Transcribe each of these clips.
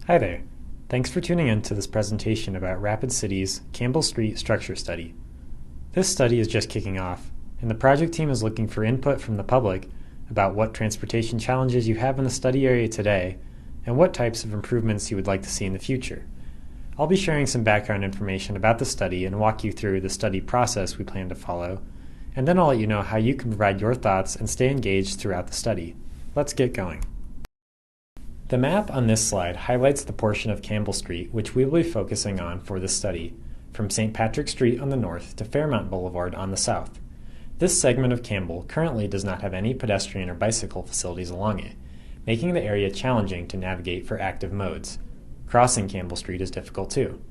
Hi there. Thanks for tuning in to this presentation about Rapid City's Cambell Street Structure Study. This study is just kicking off, and the project team is looking for input from the public about what transportation challenges you have in the study area today and what types of improvements you would like to see in the future. I'll be sharing some background information about the study and walk you through the study process we plan to follow, and then I'll let you know how you can provide your thoughts and stay engaged throughout the study. Let's get going. The map on this slide highlights the portion of Cambell Street which we will be focusing on for this study, from St. Patrick Street on the north to Fairmount Boulevard on the south. This segment of Cambell currently does not have any pedestrian or bicycle facilities along it, making the area challenging to navigate for active modes. Crossing Cambell Street is difficult too.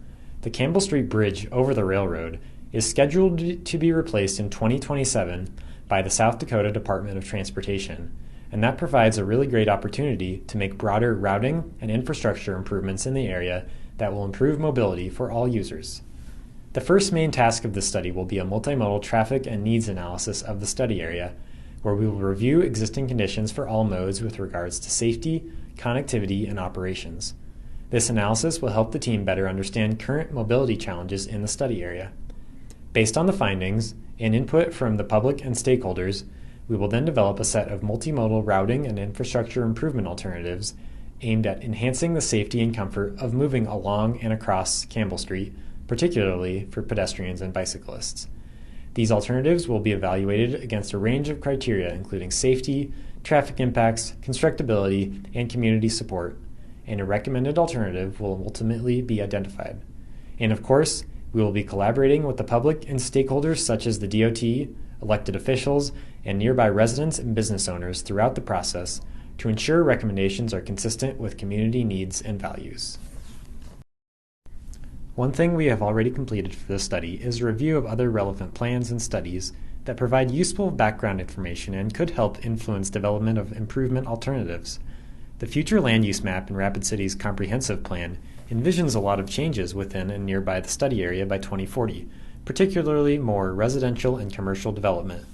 The Cambell Street Bridge over the railroad is scheduled to be replaced in 2027 by the South Dakota Department of Transportation, and that provides a really great opportunity to make broader routing and infrastructure improvements in the area that will improve mobility for all users. The first main task of this study will be a multimodal traffic and needs analysis of the study area, where we will review existing conditions for all modes with regards to safety, connectivity, and operations. This analysis will help the team better understand current mobility challenges in the study area. Based on the findings and input from the public and stakeholders, we will then develop a set of multimodal routing and infrastructure improvement alternatives aimed at enhancing the safety and comfort of moving along and across Cambell Street, particularly for pedestrians and bicyclists. These alternatives will be evaluated against a range of criteria including safety, traffic impacts, constructability, and community support, and a recommended alternative will ultimately be identified. And of course, we will be collaborating with the public and stakeholders such as the DOT, elected officials, and nearby residents and business owners throughout the process to ensure recommendations are consistent with community needs and values. One thing we have already completed for this study is a review of other relevant plans and studies that provide useful background information and could help influence development of improvement alternatives. The future land use map in Rapid City's comprehensive plan envisions a lot of changes within and nearby the study area by 2040, particularly more residential and commercial development.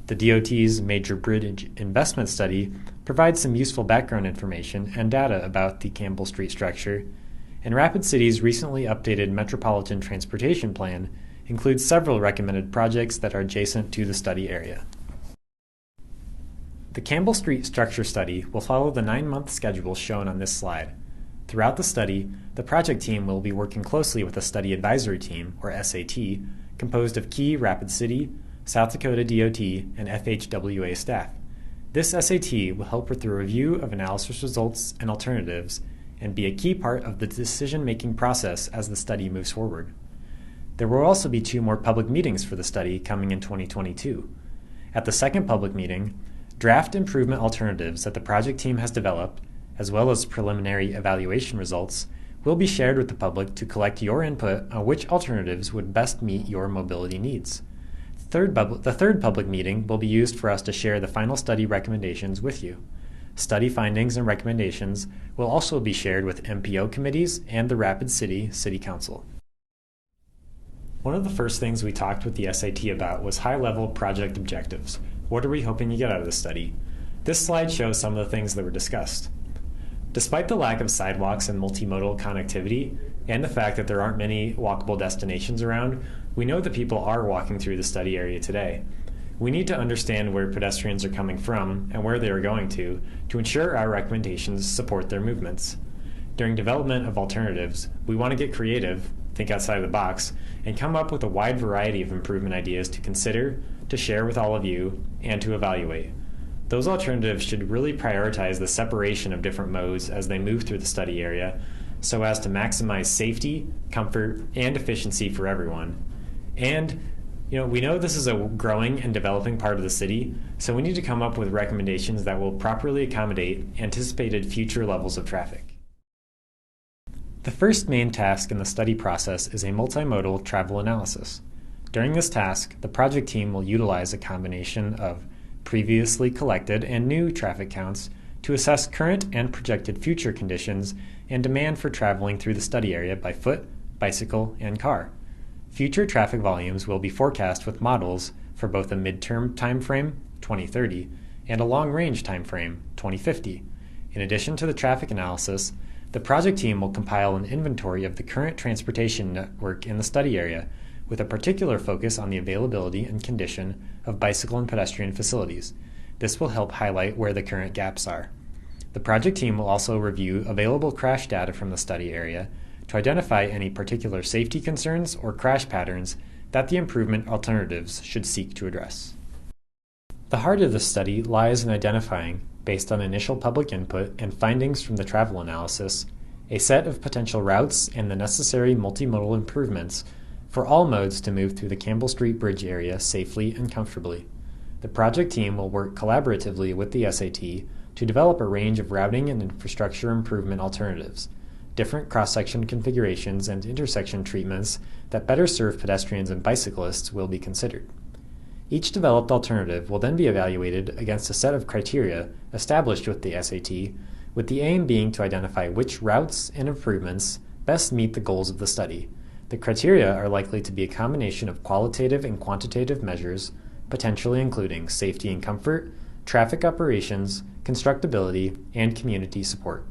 The DOT's Major Bridge Investment Study provides some useful background information and data about the Cambell Street structure, and Rapid City's recently updated Metropolitan Transportation Plan includes several recommended projects that are adjacent to the study area. The Cambell Street Structure Study will follow the 9-month schedule shown on this slide. Throughout the study, the project team will be working closely with a study advisory team, or SAT, composed of key Rapid City, South Dakota DOT, and FHWA staff. This SAT will help with the review of analysis results and alternatives and be a key part of the decision-making process as the study moves forward. There will also be 2 more public meetings for the study coming in 2022. At the second public meeting, draft improvement alternatives that the project team has developed, as well as preliminary evaluation results, will be shared with the public to collect your input on which alternatives would best meet your mobility needs. The third public meeting will be used for us to share the final study recommendations with you. Study findings and recommendations will also be shared with MPO committees and the Rapid City City Council. One of the first things we talked with the SAT about was high-level project objectives. What are we hoping to get out of the study? This slide shows some of the things that were discussed. Despite the lack of sidewalks and multimodal connectivity, and the fact that there aren't many walkable destinations around, we know that people are walking through the study area today. We need to understand where pedestrians are coming from and where they are going to ensure our recommendations support their movements. During development of alternatives, we want to get creative, think outside the box, and come up with a wide variety of improvement ideas to consider, to share with all of you, and to evaluate. Those alternatives should really prioritize the separation of different modes as they move through the study area so as to maximize safety, comfort, and efficiency for everyone. And we know this is a growing and developing part of the city, so we need to come up with recommendations that will properly accommodate anticipated future levels of traffic. The first main task in the study process is a multimodal travel analysis. During this task, the project team will utilize a combination of previously collected and new traffic counts to assess current and projected future conditions and demand for traveling through the study area by foot, bicycle, and car. Future traffic volumes will be forecast with models for both a midterm timeframe, 2030, and a long-range timeframe, 2050. In addition to the traffic analysis, The project team will compile an inventory of the current transportation network in the study area, with a particular focus on the availability and condition of bicycle and pedestrian facilities. This will help highlight where the current gaps are. The project team will also review available crash data from the study area to identify any particular safety concerns or crash patterns that the improvement alternatives should seek to address. The heart of the study lies in identifying, based on initial public input and findings from the travel analysis, a set of potential routes and the necessary multimodal improvements for all modes to move through the Cambell Street Bridge area safely and comfortably. The project team will work collaboratively with the SAT to develop a range of routing and infrastructure improvement alternatives, different cross-section configurations and intersection treatments that better serve pedestrians and bicyclists will be considered. Each developed alternative will then be evaluated against a set of criteria established with the SAT, with the aim being to identify which routes and improvements best meet the goals of the study. The criteria are likely to be a combination of qualitative and quantitative measures, potentially including safety and comfort, traffic operations, constructability, and community support.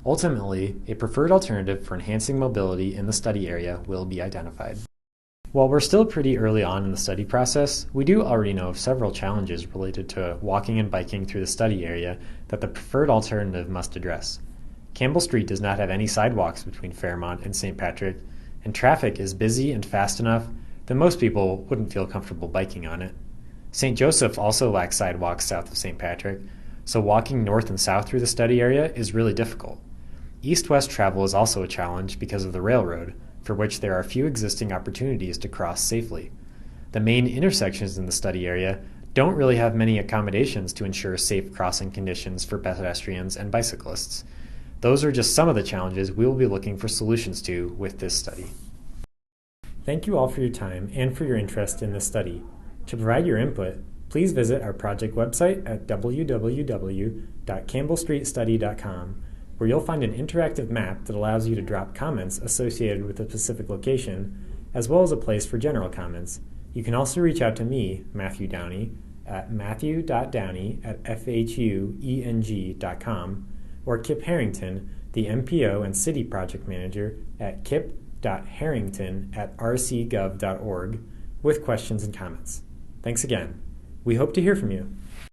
Ultimately, a preferred alternative for enhancing mobility in the study area will be identified. While we're still pretty early on in the study process, we do already know of several challenges related to walking and biking through the study area that the preferred alternative must address. Cambell Street does not have any sidewalks between Fairmont and St. Patrick, and traffic is busy and fast enough that most people wouldn't feel comfortable biking on it. St. Joseph also lacks sidewalks south of St. Patrick, so walking north and south through the study area is really difficult. East-west travel is also a challenge because of the railroad, for which there are few existing opportunities to cross safely. The main intersections in the study area don't really have many accommodations to ensure safe crossing conditions for pedestrians and bicyclists. Those are just some of the challenges we will be looking for solutions to with this study. Thank you all for your time and for your interest in this study. To provide your input, please visit our project website at www.cambellstreetstudy.com, where you'll find an interactive map that allows you to drop comments associated with a specific location, as well as a place for general comments. You can also reach out to me, Matthew Downey, at matthew.downey@fhueng.com, or Kip Harrington, the MPO and City Project Manager, at kip.harrington@rcgov.org, with questions and comments. Thanks again. We hope to hear from you.